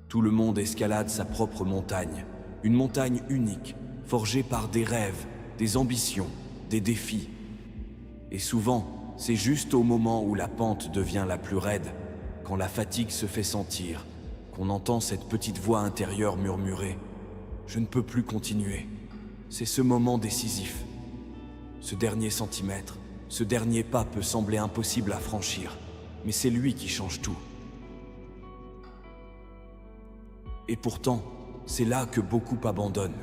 Tout le monde escalade sa propre montagne, une montagne unique, forgée par des rêves, des ambitions, des défis. Et souvent, c'est juste au moment où la pente devient la plus raide, quand la fatigue se fait sentir, qu'on entend cette petite voix intérieure murmurer « Je ne peux plus continuer ». C'est ce moment décisif. Ce dernier centimètre, ce dernier pas peut sembler impossible à franchir, mais c'est lui qui change tout. Et pourtant, c'est là que beaucoup abandonnent.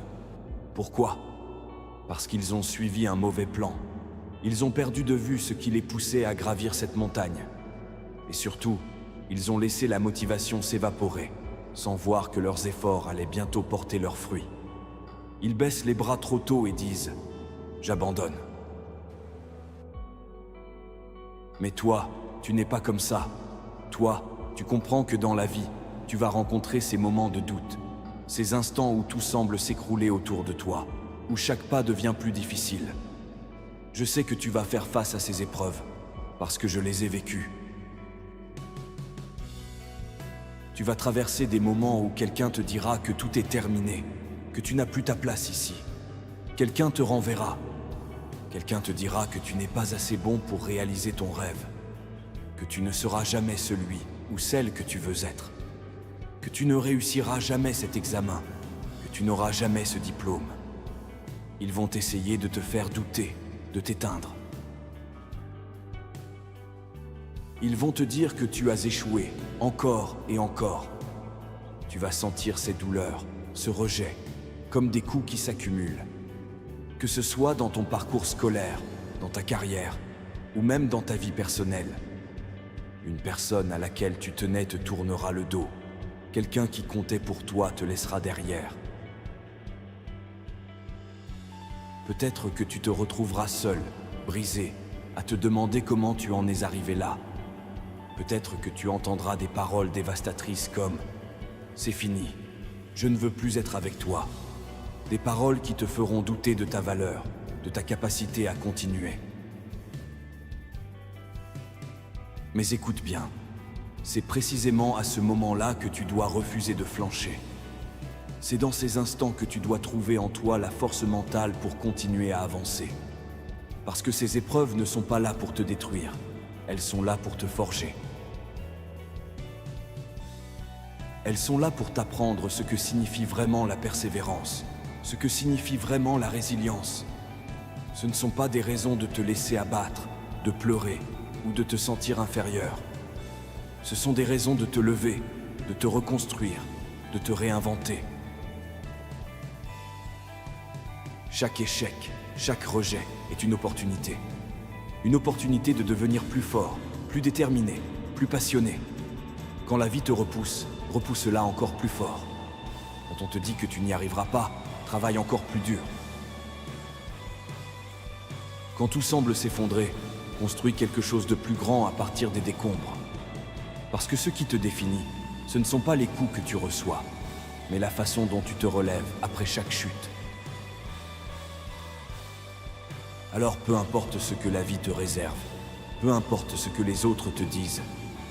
Pourquoi? Parce qu'ils ont suivi un mauvais plan. Ils ont perdu de vue ce qui les poussait à gravir cette montagne. Et surtout, ils ont laissé la motivation s'évaporer, sans voir que leurs efforts allaient bientôt porter leurs fruits. Ils baissent les bras trop tôt et disent « J'abandonne ». Mais toi, tu n'es pas comme ça. Toi, tu comprends que dans la vie, tu vas rencontrer ces moments de doute, ces instants où tout semble s'écrouler autour de toi, où chaque pas devient plus difficile. Je sais que tu vas faire face à ces épreuves, parce que je les ai vécues. Tu vas traverser des moments où quelqu'un te dira que tout est terminé, que tu n'as plus ta place ici. Quelqu'un te renverra. Quelqu'un te dira que tu n'es pas assez bon pour réaliser ton rêve, que tu ne seras jamais celui ou celle que tu veux être, que tu ne réussiras jamais cet examen, que tu n'auras jamais ce diplôme. Ils vont essayer de te faire douter, de t'éteindre. Ils vont te dire que tu as échoué, encore et encore. Tu vas sentir ces douleurs, ce rejet, comme des coups qui s'accumulent. Que ce soit dans ton parcours scolaire, dans ta carrière, ou même dans ta vie personnelle. Une personne à laquelle tu tenais te tournera le dos. Quelqu'un qui comptait pour toi te laissera derrière. Peut-être que tu te retrouveras seul, brisé, à te demander comment tu en es arrivé là. Peut-être que tu entendras des paroles dévastatrices comme « C'est fini, je ne veux plus être avec toi ». Des paroles qui te feront douter de ta valeur, de ta capacité à continuer. Mais écoute bien, c'est précisément à ce moment-là que tu dois refuser de flancher. C'est dans ces instants que tu dois trouver en toi la force mentale pour continuer à avancer. Parce que ces épreuves ne sont pas là pour te détruire, elles sont là pour te forger. Elles sont là pour t'apprendre ce que signifie vraiment la persévérance, ce que signifie vraiment la résilience. Ce ne sont pas des raisons de te laisser abattre, de pleurer ou de te sentir inférieur. Ce sont des raisons de te lever, de te reconstruire, de te réinventer. Chaque échec, chaque rejet est une opportunité. Une opportunité de devenir plus fort, plus déterminé, plus passionné. Quand la vie te repousse, repousse-la encore plus fort. Quand on te dit que tu n'y arriveras pas, travaille encore plus dur. Quand tout semble s'effondrer, construis quelque chose de plus grand à partir des décombres. Parce que ce qui te définit, ce ne sont pas les coups que tu reçois, mais la façon dont tu te relèves après chaque chute. Alors peu importe ce que la vie te réserve, peu importe ce que les autres te disent,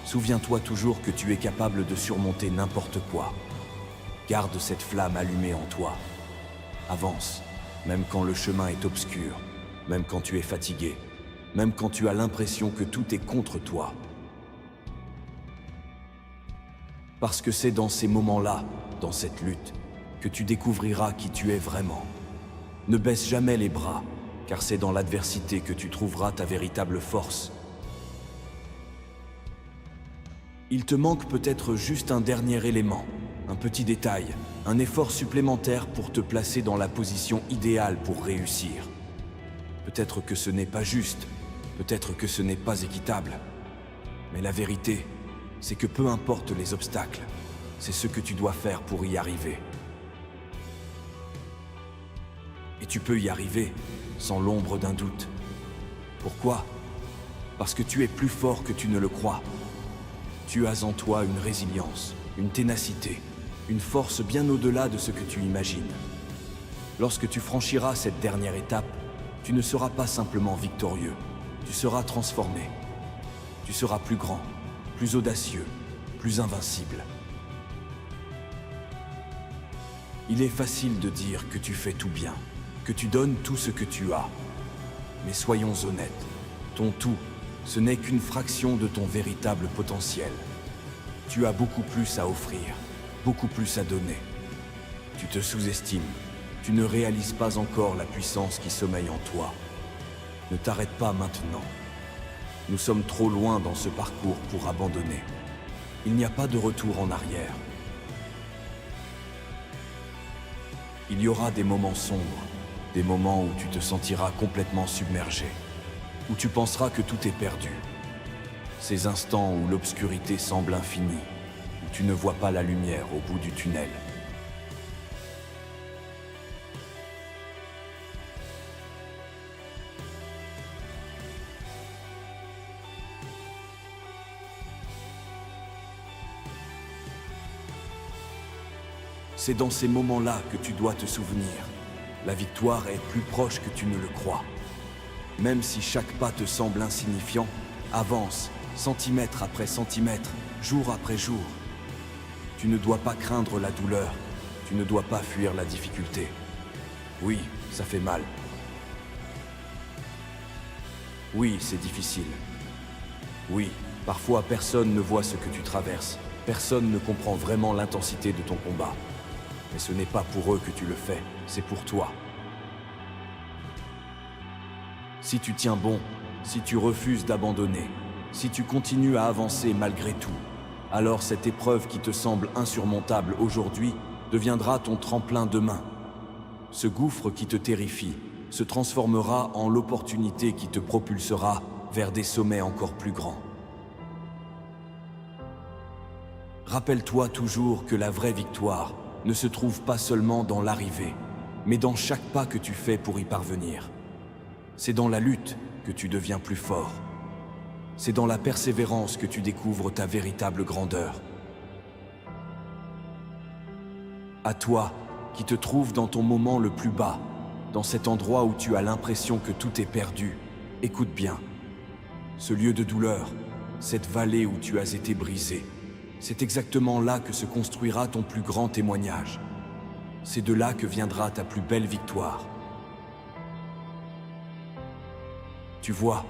souviens-toi toujours que tu es capable de surmonter n'importe quoi. Garde cette flamme allumée en toi. Avance, même quand le chemin est obscur, même quand tu es fatigué, même quand tu as l'impression que tout est contre toi. Parce que c'est dans ces moments-là, dans cette lutte, que tu découvriras qui tu es vraiment. Ne baisse jamais les bras, car c'est dans l'adversité que tu trouveras ta véritable force. Il te manque peut-être juste un dernier élément, un petit détail, un effort supplémentaire pour te placer dans la position idéale pour réussir. Peut-être que ce n'est pas juste, peut-être que ce n'est pas équitable. Mais la vérité, c'est que peu importe les obstacles, c'est ce que tu dois faire pour y arriver. Et tu peux y arriver sans l'ombre d'un doute. Pourquoi? Parce que tu es plus fort que tu ne le crois. Tu as en toi une résilience, une ténacité, une force bien au-delà de ce que tu imagines. Lorsque tu franchiras cette dernière étape, tu ne seras pas simplement victorieux, tu seras transformé. Tu seras plus grand, plus audacieux, plus invincible. Il est facile de dire que tu fais tout bien, que tu donnes tout ce que tu as. Mais soyons honnêtes, ton tout, ce n'est qu'une fraction de ton véritable potentiel. Tu as beaucoup plus à offrir, beaucoup plus à donner. Tu te sous-estimes, tu ne réalises pas encore la puissance qui sommeille en toi. Ne t'arrête pas maintenant. Nous sommes trop loin dans ce parcours pour abandonner. Il n'y a pas de retour en arrière. Il y aura des moments sombres, des moments où tu te sentiras complètement submergé, où tu penseras que tout est perdu. Ces instants où l'obscurité semble infinie, où tu ne vois pas la lumière au bout du tunnel. C'est dans ces moments-là que tu dois te souvenir. La victoire est plus proche que tu ne le crois. Même si chaque pas te semble insignifiant, avance, centimètre après centimètre, jour après jour. Tu ne dois pas craindre la douleur, tu ne dois pas fuir la difficulté. Oui, ça fait mal. Oui, c'est difficile. Oui, parfois personne ne voit ce que tu traverses. Personne ne comprend vraiment l'intensité de ton combat. Mais ce n'est pas pour eux que tu le fais, c'est pour toi. Si tu tiens bon, si tu refuses d'abandonner, si tu continues à avancer malgré tout, alors cette épreuve qui te semble insurmontable aujourd'hui deviendra ton tremplin demain. Ce gouffre qui te terrifie se transformera en l'opportunité qui te propulsera vers des sommets encore plus grands. Rappelle-toi toujours que la vraie victoire ne se trouve pas seulement dans l'arrivée, mais dans chaque pas que tu fais pour y parvenir. C'est dans la lutte que tu deviens plus fort. C'est dans la persévérance que tu découvres ta véritable grandeur. À toi, qui te trouves dans ton moment le plus bas, dans cet endroit où tu as l'impression que tout est perdu, écoute bien. Ce lieu de douleur, cette vallée où tu as été brisé, c'est exactement là que se construira ton plus grand témoignage. C'est de là que viendra ta plus belle victoire. Tu vois,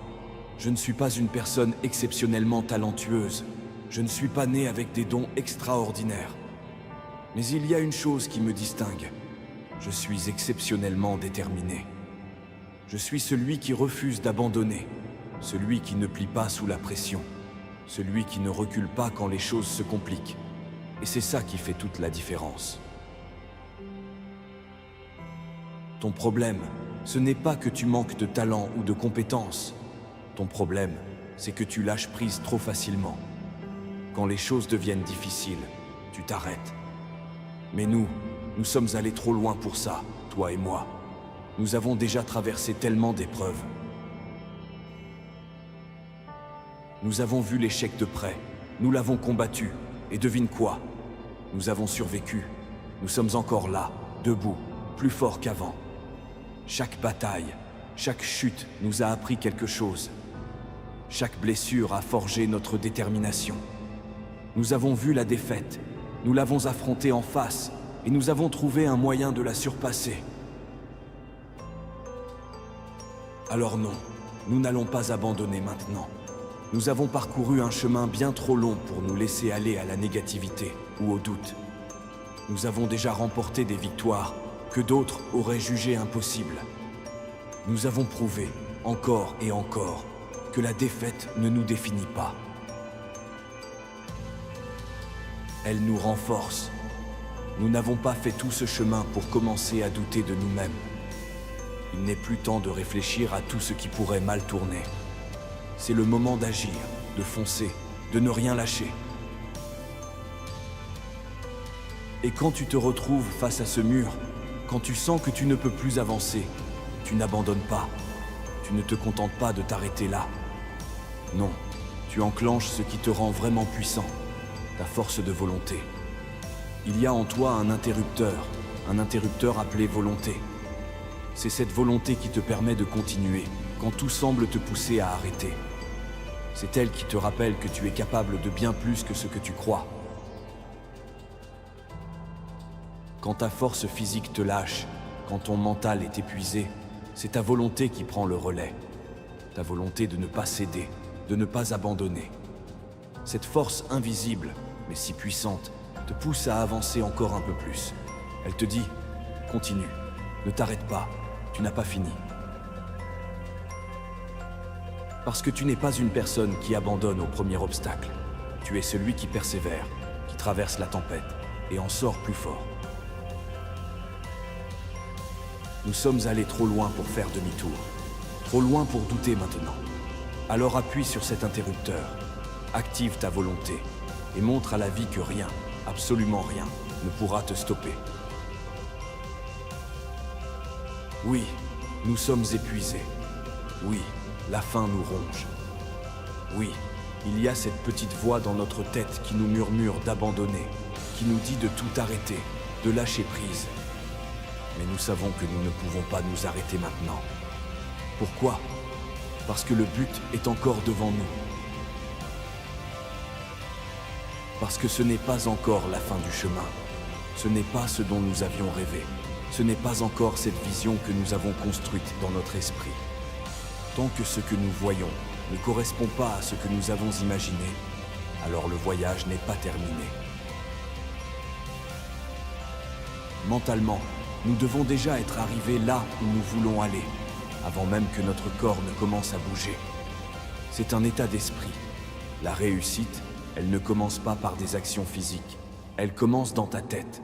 je ne suis pas une personne exceptionnellement talentueuse. Je ne suis pas né avec des dons extraordinaires. Mais il y a une chose qui me distingue. Je suis exceptionnellement déterminé. Je suis celui qui refuse d'abandonner, celui qui ne plie pas sous la pression. Celui qui ne recule pas quand les choses se compliquent. Et c'est ça qui fait toute la différence. Ton problème, ce n'est pas que tu manques de talent ou de compétences. Ton problème, c'est que tu lâches prise trop facilement. Quand les choses deviennent difficiles, tu t'arrêtes. Mais nous sommes allés trop loin pour ça, toi et moi. Nous avons déjà traversé tellement d'épreuves. Nous avons vu l'échec de près, nous l'avons combattu, et devine quoi? Nous avons survécu. Nous sommes encore là, debout, plus forts qu'avant. Chaque bataille, chaque chute nous a appris quelque chose. Chaque blessure a forgé notre détermination. Nous avons vu la défaite, nous l'avons affrontée en face, et nous avons trouvé un moyen de la surpasser. Alors non, nous n'allons pas abandonner maintenant. Nous avons parcouru un chemin bien trop long pour nous laisser aller à la négativité ou au doute. Nous avons déjà remporté des victoires que d'autres auraient jugées impossibles. Nous avons prouvé, encore et encore, que la défaite ne nous définit pas. Elle nous renforce. Nous n'avons pas fait tout ce chemin pour commencer à douter de nous-mêmes. Il n'est plus temps de réfléchir à tout ce qui pourrait mal tourner. C'est le moment d'agir, de foncer, de ne rien lâcher. Et quand tu te retrouves face à ce mur, quand tu sens que tu ne peux plus avancer, tu n'abandonnes pas. Tu ne te contentes pas de t'arrêter là. Non, tu enclenches ce qui te rend vraiment puissant, ta force de volonté. Il y a en toi un interrupteur appelé volonté. C'est cette volonté qui te permet de continuer quand tout semble te pousser à arrêter. C'est elle qui te rappelle que tu es capable de bien plus que ce que tu crois. Quand ta force physique te lâche, quand ton mental est épuisé, c'est ta volonté qui prend le relais. Ta volonté de ne pas céder, de ne pas abandonner. Cette force invisible, mais si puissante, te pousse à avancer encore un peu plus. Elle te dit « Continue, ne t'arrête pas, tu n'as pas fini ». Parce que tu n'es pas une personne qui abandonne au premier obstacle. Tu es celui qui persévère, qui traverse la tempête et en sort plus fort. Nous sommes allés trop loin pour faire demi-tour, trop loin pour douter maintenant. Alors appuie sur cet interrupteur, active ta volonté et montre à la vie que rien, absolument rien, ne pourra te stopper. Oui, nous sommes épuisés. Oui, la faim nous ronge. Oui, il y a cette petite voix dans notre tête qui nous murmure d'abandonner, qui nous dit de tout arrêter, de lâcher prise. Mais nous savons que nous ne pouvons pas nous arrêter maintenant. Pourquoi? Parce que le but est encore devant nous. Parce que ce n'est pas encore la fin du chemin. Ce n'est pas ce dont nous avions rêvé. Ce n'est pas encore cette vision que nous avons construite dans notre esprit. Tant que ce que nous voyons ne correspond pas à ce que nous avons imaginé, alors le voyage n'est pas terminé. Mentalement, nous devons déjà être arrivés là où nous voulons aller, avant même que notre corps ne commence à bouger. C'est un état d'esprit. La réussite, elle ne commence pas par des actions physiques. Elle commence dans ta tête.